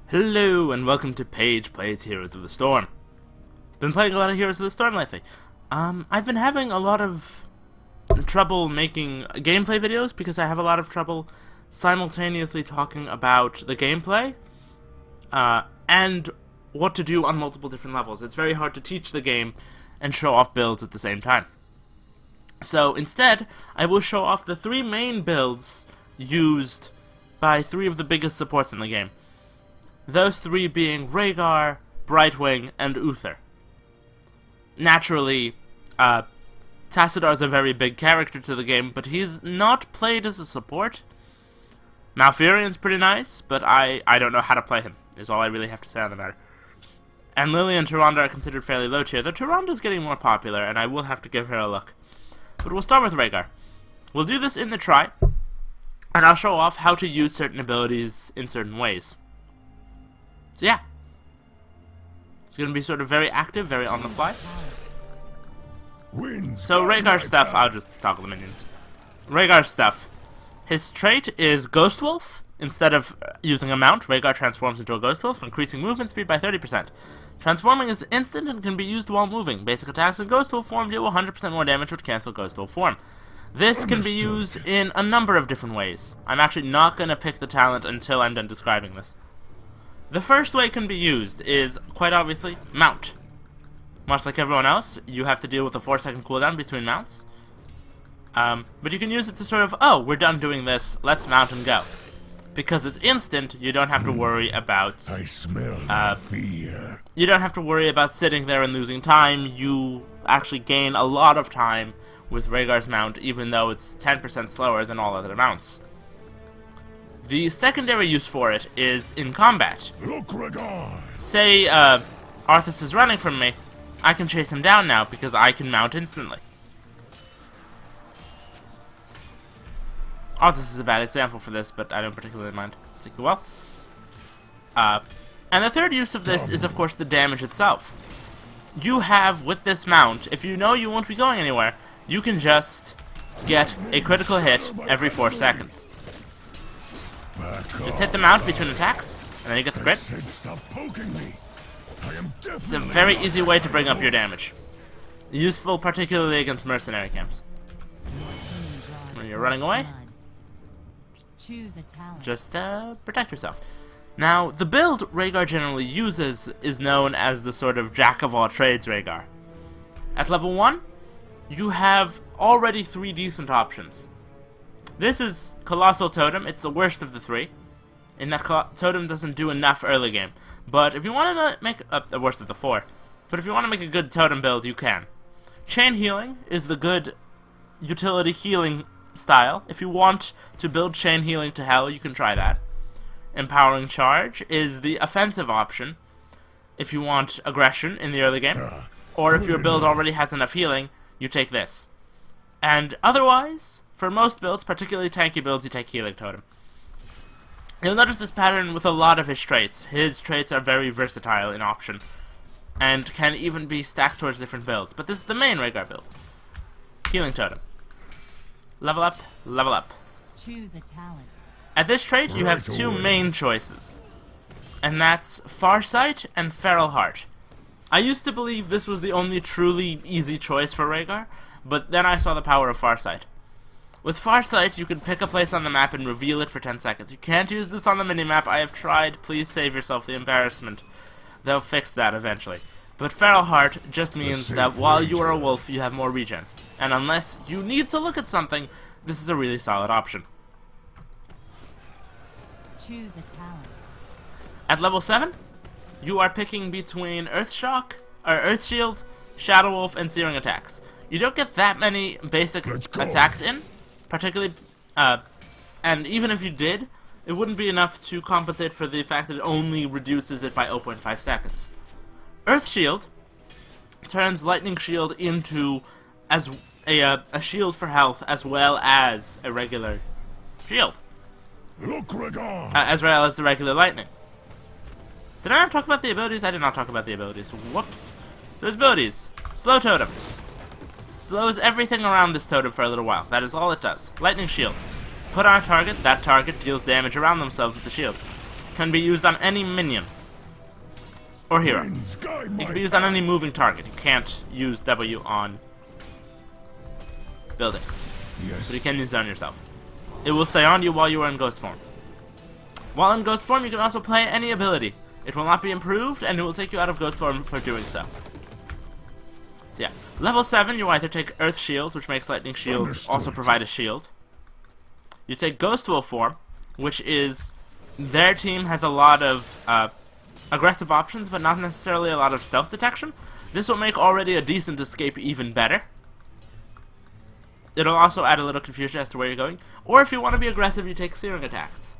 Hello and welcome to Paige Plays Heroes of the Storm. Been playing a lot of Heroes of the Storm lately. I've been having a lot of trouble making gameplay videos because I have a lot of trouble simultaneously talking about the gameplay and what to do on multiple different levels. It's very hard to teach the game and show off builds at the same time. So instead, I will show off the three main builds used by three of the biggest supports in the game. Those three being Rehgar, Brightwing, and Uther. Naturally, Tassadar's a very big character to the game, but he's not played as a support. Malfurion's pretty nice, but I don't know how to play him, is all I really have to say on the matter. And Lily and Tyrande are considered fairly low tier, though Tyrande's getting more popular, and I will have to give her a look. But we'll start with Rehgar. We'll do this in the try, and I'll show off how to use certain abilities in certain ways. So yeah, it's going to be sort of very active, very on the fly. So Rehgar's stuff, I'll just toggle the minions. Rehgar's stuff. His trait is Ghost Wolf. Instead of using a mount, Rehgar transforms into a Ghost Wolf, increasing movement speed by 30%. Transforming is instant and can be used while moving. Basic attacks in Ghost Wolf form deal 100% more damage with cancel Ghost Wolf form. This can be used in a number of different ways. I'm actually not going to pick the talent until I'm done describing this. The first way it can be used is, quite obviously, mount. Much like everyone else, you have to deal with a 4-second cooldown between mounts. But you can use it to sort of, oh, we're done doing this, let's mount and go. Because it's instant, you don't have to worry about... I smell fear. You don't have to worry about sitting there and losing time. You actually gain a lot of time with Rehgar's mount, even though it's 10% slower than all other mounts. The secondary use for it is in combat. Look, Rehgar. Say, Arthas is running from me. I can chase him down now because I can mount instantly. Arthas is a bad example for this, but I don't particularly mind. Stick well. And the third use of this is, of course, the damage itself. You have, with this mount, if you know you won't be going anywhere, you can just get a critical hit every 4 seconds. Just hit the mount between attacks, and then you get the crit. It's a very easy way to bring up your damage. Useful particularly against mercenary camps. When you're running away, just protect yourself. Now, the build Rehgar generally uses is known as the sort of jack-of-all-trades Rehgar. At level 1, you have already 3 decent options. This is Colossal Totem. It's the worst of the 3. In that Totem doesn't do enough early game. But if you want to make the worst of the 4. But if you want to make a good Totem build, you can. Chain Healing is the good utility healing style. If you want to build Chain Healing to hell, you can try that. Empowering Charge is the offensive option if you want aggression in the early game. Or if your build already has enough healing, you take this. And otherwise, for most builds, particularly tanky builds, you take Healing Totem. You'll notice this pattern with a lot of his traits. His traits are very versatile in option, and can even be stacked towards different builds. But this is the main Rehgar build. Healing Totem. Level up, level up. Choose a talent. At this trait, you have 2 main choices, and that's Farsight and Feral Heart. I used to believe this was the only truly easy choice for Rehgar, but then I saw the power of Farsight. With Farsight, you can pick a place on the map and reveal it for 10 seconds. You can't use this on the minimap. I have tried. Please save yourself the embarrassment. They'll fix that eventually. But Feral Heart just means that while you are a wolf, you have more regen. And unless you need to look at something, this is a really solid option. Choose a talent. At level 7, you are picking between Earth Shield, Shadow Wolf, and Searing attacks. You don't get that many basic attacks in, particularly, and even if you did, it wouldn't be enough to compensate for the fact that it only reduces it by 0.5 seconds. Earth Shield turns Lightning Shield into as a shield for health as well as a regular shield. Look, Rehgar. As well as the regular lightning. Did I not talk about the abilities? I did not talk about the abilities. Whoops. There's abilities. Slow Totem. Slows everything around this totem for a little while. That is all it does. Lightning Shield. Put on a target. That target deals damage around themselves with the shield. can be used on any minion or hero. Winds guide It my can be used on any moving target. You can't use W on buildings, Yes. but you can use it on yourself. It will stay on you while you are in ghost form. While in ghost form, you can also play any ability. It will not be improved, and it will take you out of ghost form for doing so. So yeah, level 7, you either take Earth Shield, which makes Lightning Shield also Understood. provide a shield. You take Ghost Wolf form, which is their team has a lot of aggressive options, but not necessarily a lot of stealth detection. This will make already a decent escape even better. It'll also add a little confusion as to where you're going. Or if you want to be aggressive, you take Searing Attacks.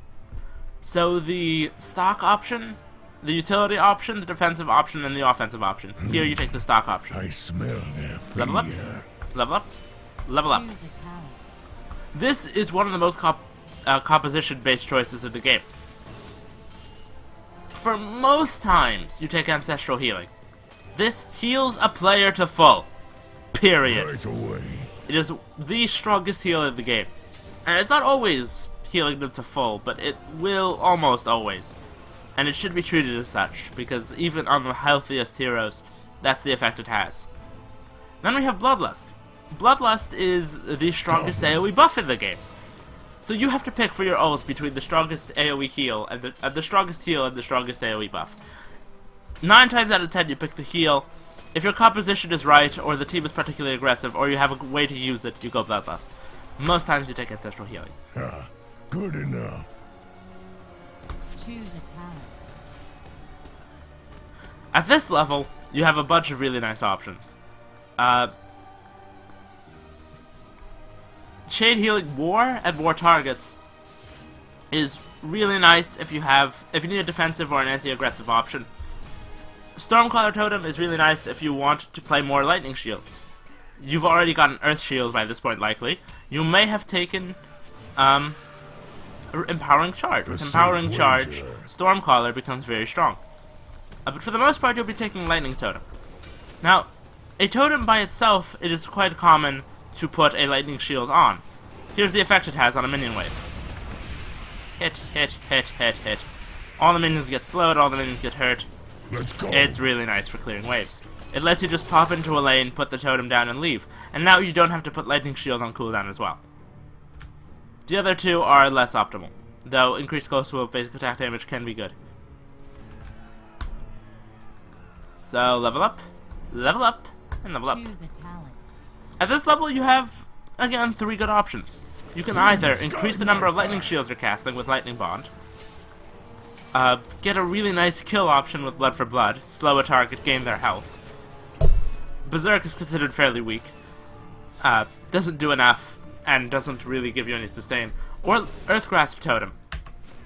So the stock option, the utility option, the defensive option, and the offensive option. Here you take the stock option. I smell their fear. Level up. Level up. Level up. Choose a talent. This is one of the most composition-based choices in the game. For most times, you take Ancestral Healing. This heals a player to full. Period. Right away. It is the strongest heal in the game. And it's not always healing them to full, but it will almost always. And it should be treated as such, because even on the healthiest heroes, that's the effect it has. Then we have Bloodlust. Bloodlust is the strongest AoE buff in the game. So you have to pick for your ult between the strongest AoE heal and the strongest heal and the strongest AoE buff. 9 times out of 10 you pick the heal. If your composition is right, or the team is particularly aggressive, or you have a way to use it, you go Bloodlust. Most times you take Ancestral Healing. Ah, good enough. Choose a talent. At this level, you have a bunch of really nice options. Shade Healing War at War targets is really nice if you need a defensive or an anti-aggressive option. Stormcaller Totem is really nice if you want to play more Lightning Shields. You've already gotten Earth Shields by this point, likely. You may have taken Empowering Charge. With A Empowering safe Charge, wager. Stormcaller becomes very strong. But for the most part, you'll be taking Lightning Totem. Now, a totem by itself, it is quite common to put a Lightning Shield on. Here's the effect it has on a minion wave. Hit, hit, hit, hit, hit. All the minions get slowed, all the minions get hurt. Let's go. It's really nice for clearing waves. It lets you just pop into a lane, put the totem down, and leave. And now you don't have to put Lightning Shield on cooldown as well. The other two are less optimal, though increased close to basic attack damage can be good. So level up, and level up. Choose a talent. At this level you have, again, 3 good options. You can either increase the number of Lightning Shields you're casting with Lightning Bond, get a really nice kill option with Blood for Blood, slow a target, gain their health. Berserk is considered fairly weak, doesn't do enough, and doesn't really give you any sustain. Or Earthgrasp Totem.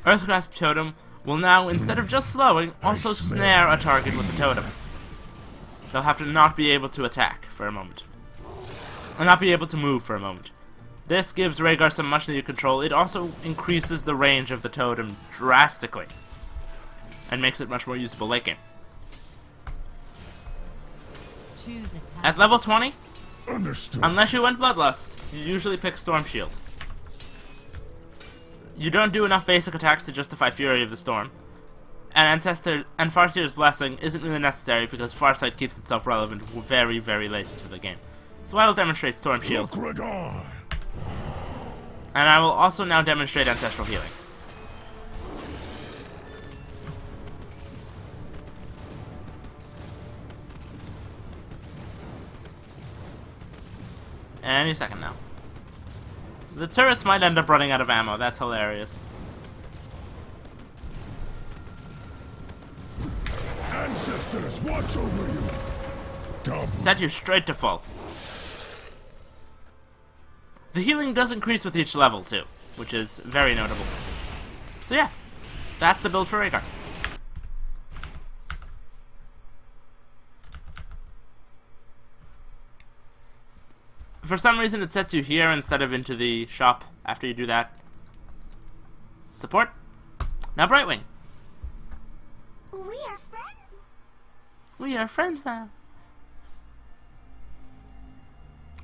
Earthgrasp Totem will now, instead of just slowing, also snare a target with the totem. They'll have to not be able to attack for a moment. Or not be able to move for a moment. This gives Rehgar some much needed control. It also increases the range of the totem drastically. And makes it much more usable late game. Choose a talent. At level 20, Understood. unless you went Bloodlust, you usually pick Storm Shield. You don't do enough basic attacks to justify Fury of the Storm. And Ancestor and Farseer's Blessing isn't really necessary because Farsight keeps itself relevant very, very late into the game. So I will demonstrate Storm Shield. Look, Rehgar. And I will also now demonstrate Ancestral Healing. Any second now. The turrets might end up running out of ammo. That's hilarious. Ancestors, watch over you. Double. Set you straight to full. The healing does increase with each level too, which is very notable. So yeah, that's the build for Rehgar. For some reason it sets you here instead of into the shop after you do that. Support. Now Brightwing. We are friends. We are friends now.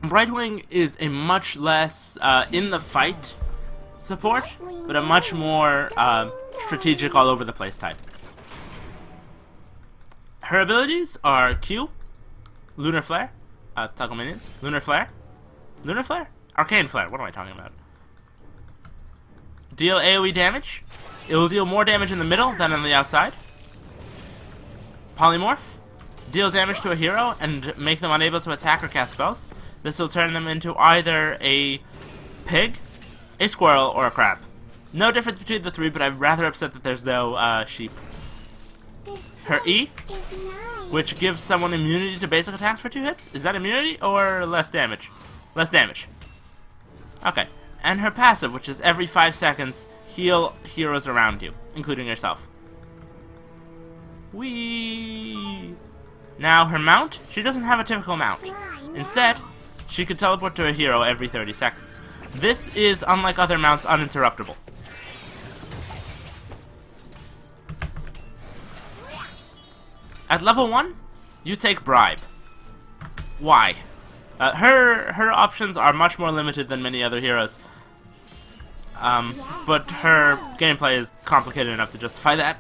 Brightwing is a much less in the fight support, but a much more strategic all over the place type. Her abilities are Q, Lunar Flare, toggle minions, Lunar Flare, Arcane Flare, what am I talking about? Deal AoE damage. It will deal more damage in the middle than on the outside. Polymorph. Deal damage to a hero and make them unable to attack or cast spells. This will turn them into either a pig, a squirrel, or a crab. No difference between the three, but I'm rather upset that there's no sheep. Her E, which gives someone immunity to basic attacks for 2 hits. Is that immunity or less damage? Less damage. Okay. And her passive, which is every 5 seconds, heal heroes around you, including yourself. Whee! Now, her mount, she doesn't have a typical mount. Instead, she could teleport to a hero every 30 seconds. This is, unlike other mounts, uninterruptible. At level 1, you take Bribe. Why? Her options are much more limited than many other heroes. But her gameplay is complicated enough to justify that.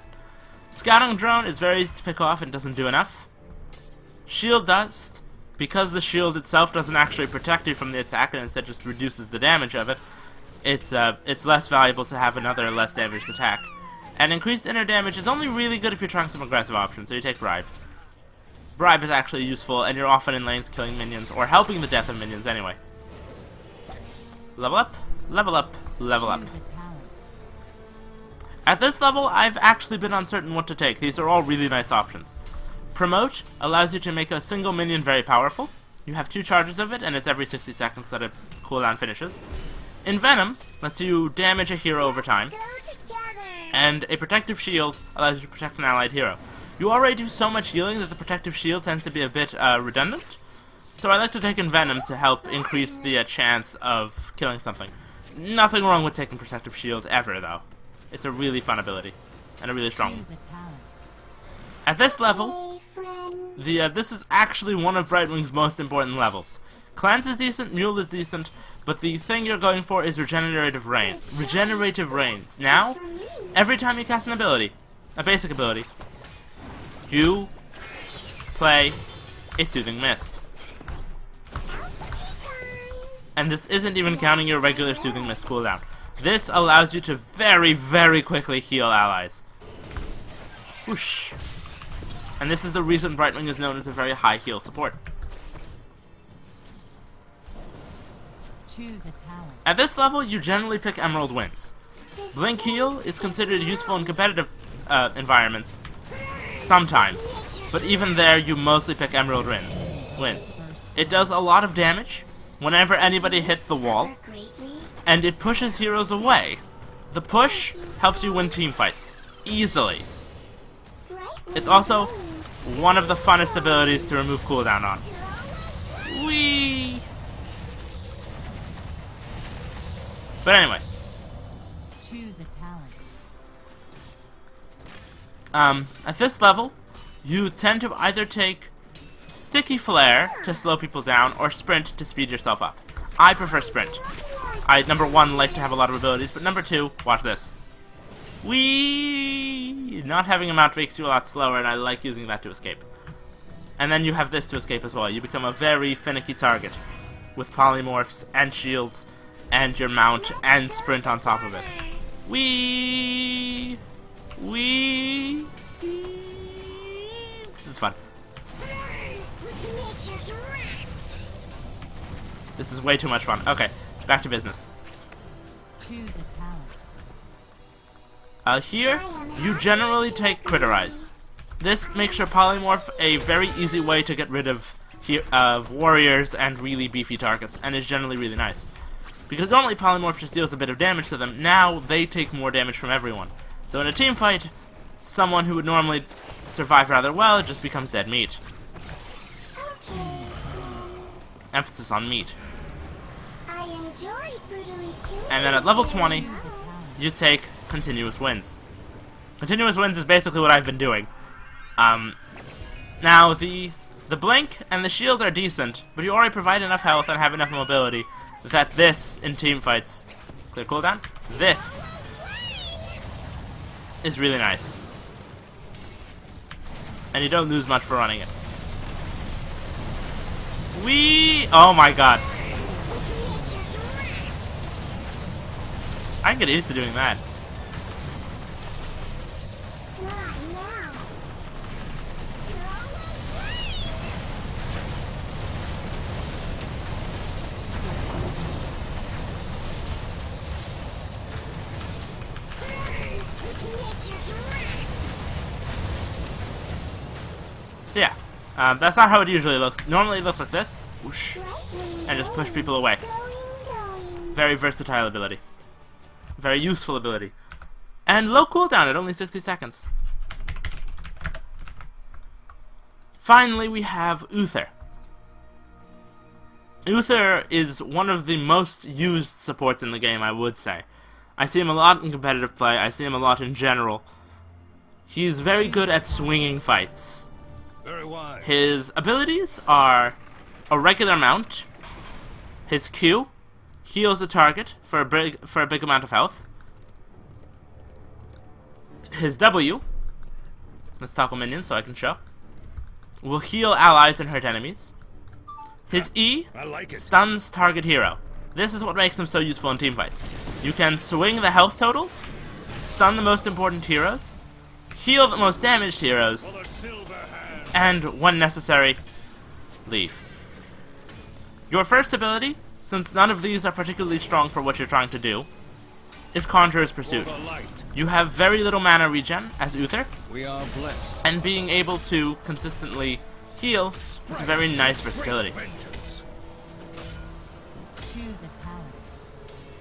Scouting Drone is very easy to pick off and doesn't do enough. Shield Dust, because the shield itself doesn't actually protect you from the attack and instead just reduces the damage of it, it's less valuable to have another less damaged attack. And increased inner damage is only really good if you're trying some aggressive options, so you take Bribe. Bribe is actually useful, and you're often in lanes killing minions, or helping the death of minions anyway. Level up, level up, level up. Choose a talent. At this level, I've actually been uncertain what to take. These are all really nice options. Promote allows you to make a single minion very powerful. You have 2 charges of it, and it's every 60 seconds that a cooldown finishes. Envenom lets you damage a hero over time. And a Protective Shield allows you to protect an allied hero. You already do so much healing that the Protective Shield tends to be a bit redundant. So I like to take Envenom to help increase the chance of killing something. Nothing wrong with taking Protective Shield ever, though. It's a really fun ability. And a really strong one. Choose a talent. At this level, this is actually one of Brightwing's most important levels. Cleanse is decent, Mule is decent, but the thing you're going for is Regenerative Rain. Regenerative Rains. Now, every time you cast an ability, a basic ability, you play a Soothing Mist. And this isn't even counting your regular Soothing Mist cooldown. This allows you to very, very quickly heal allies. Whoosh. And this is the reason Brightwing is known as a very high heal support. Choose a talent. At this level, you generally pick Emerald Winds. Blink Heal is considered useful in competitive environments, sometimes, but even there you mostly pick Emerald Winds. It does a lot of damage whenever anybody hits the wall, and it pushes heroes away. The push helps you win team fights, easily. It's also one of the funnest abilities to remove cooldown on. Whee! But anyway. Choose a talent. At this level, you tend to either take Sticky Flare to slow people down, or Sprint to speed yourself up. I prefer Sprint. I, number 1, like to have a lot of abilities, but number 2, watch this. Whee! Not having a mount makes you a lot slower, and I like using that to escape. And then you have this to escape as well. You become a very finicky target, with polymorphs, and shields, and your mount, and sprint on top of it. Whee! Whee! This is fun. This is way too much fun. Okay, back to business. Choose a talent. Here, you generally take Criterize. This makes your polymorph a very easy way to get rid of warriors and really beefy targets, and is generally really nice. Because normally polymorph just deals a bit of damage to them, now they take more damage from everyone. So in a team fight, someone who would normally survive rather well just becomes dead meat. Emphasis on meat. And then at level 20, you take Continuous Winds. Continuous Winds is basically what I've been doing. Now, the Blink and the Shield are decent, but you already provide enough health and have enough mobility that this, in team fights, clear cooldown, this is really nice. And you don't lose much for running it. Oh my god. I can get used to doing that. So yeah, that's not how it usually looks. Normally it looks like this, whoosh, and just push people away. Very versatile ability. Very useful ability. And low cooldown at only 60 seconds. Finally, we have Uther. Uther is one of the most used supports in the game, I would say. I see him a lot in competitive play, I see him a lot in general. He's very good at swinging fights. His abilities are a regular mount. His Q heals a target for a big amount of health. His W, let's toggle minions so I can show, will heal allies and hurt enemies. His E stuns target hero. This is what makes him so useful in teamfights. You can swing the health totals, stun the most important heroes, heal the most damaged heroes, and, when necessary, leave. Your first ability, since none of these are particularly strong for what you're trying to do, is Conjurer's Pursuit. You have very little mana regen as Uther, and being able to consistently heal is very nice versatility.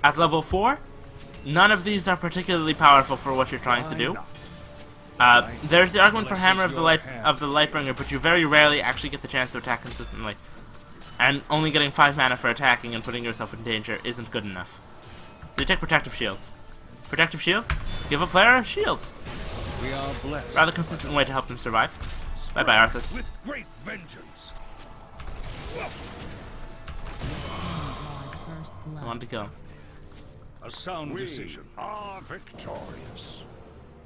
At level 4, none of these are particularly powerful for what you're trying to do. There's the argument for Hammer of the Lightbringer, but you very rarely actually get the chance to attack consistently. And only getting 5 mana for attacking and putting yourself in danger isn't good enough. So you take Protective Shields. Protective Shields give a player shields. Rather consistent way to help them survive. Bye-bye, Arthas. With great vengeance. I wanted to kill him. A sound decision. Are victorious.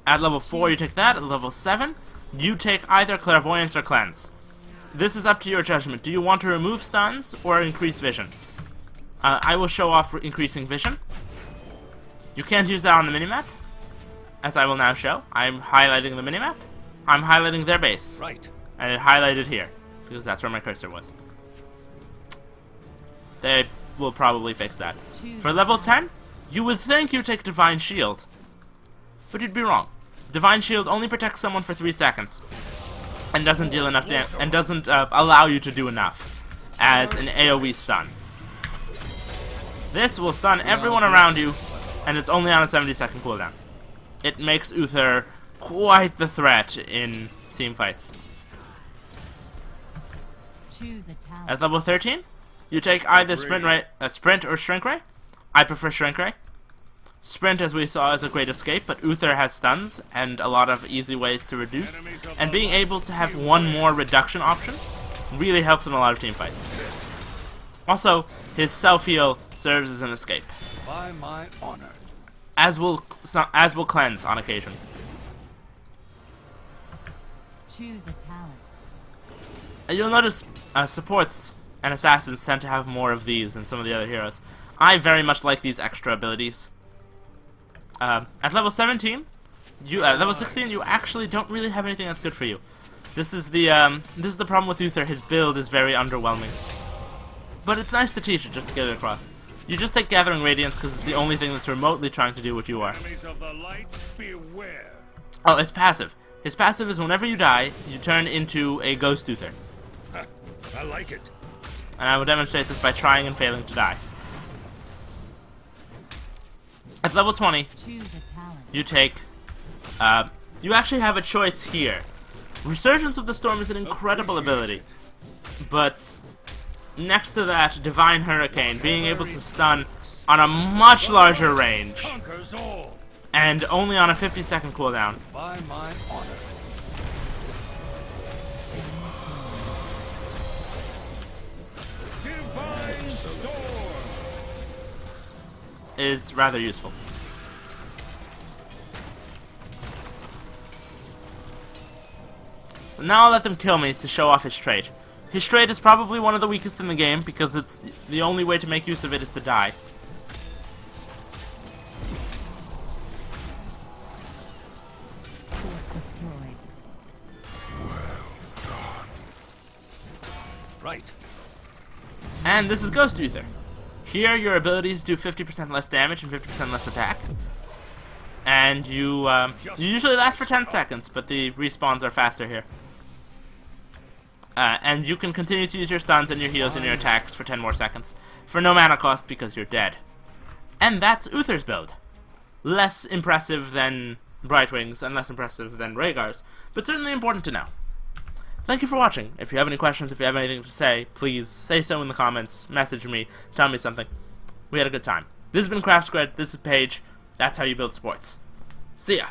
At level 4 you take that, at level 7 you take either Clairvoyance or Cleanse. This is up to your judgment. Do you want to remove stuns or increase vision? I will show off increasing vision. You can't use that on the minimap, as I will now show. I'm highlighting the minimap. I'm highlighting their base. Right. And it highlighted here, because that's where my cursor was. They will probably fix that. For level 10, you would think you take Divine Shield, but you'd be wrong. Divine Shield only protects someone for 3 seconds, and doesn't deal enough damage, and doesn't allow you to do enough as an AoE stun. This will stun everyone around you, and it's only on a 70-second cooldown. It makes Uther quite the threat in team fights. At level 13, you take either Sprint or Shrink Ray. I prefer Shrink Ray. Sprint, as we saw, is a great escape, but Uther has stuns and a lot of easy ways to reduce, and being able to have one more reduction option really helps in a lot of team fights. Also, his self-heal serves as an escape. By my honor. As will Cleanse on occasion. Choose a talent. You'll notice supports and assassins tend to have more of these than some of the other heroes. I very much like these extra abilities. At level 17, level 16, you actually don't really have anything that's good for you. This is the problem with Uther. His build is very underwhelming, but it's nice to teach it just to get it across. You just take Gathering Radiance because it's the only thing that's remotely trying to do what you are. Enemies of the light, beware. Oh, it's passive. His passive is whenever you die, you turn into a Ghost Uther. I like it. And I will demonstrate this by trying and failing to die. At level 20, you take... you actually have a choice here. Resurgence of the Storm is an incredible ability, but next to that, Divine Hurricane, being able to stun on a much larger range, Conquers all. and only on a 50-second cooldown. By my honor. Divine Storm. Is rather useful. Now I'll let them kill me to show off his trait. His trait is probably one of the weakest in the game, because it's the only way to make use of it is to die. Fort destroyed. Right. And this is Ghost Uther. Here, your abilities do 50% less damage and 50% less attack. And you usually last for 10 seconds, but the respawns are faster here. And you can continue to use your stuns and your heals and your attacks for 10 more seconds, for no mana cost because you're dead. And that's Uther's build. Less impressive than Brightwing's and less impressive than Rehgar's, but certainly important to know. Thank you for watching. If you have any questions, if you have anything to say, please say so in the comments, message me, tell me something. We had a good time. This has been Craft Squid, this is Paige. That's how you build sports. See ya!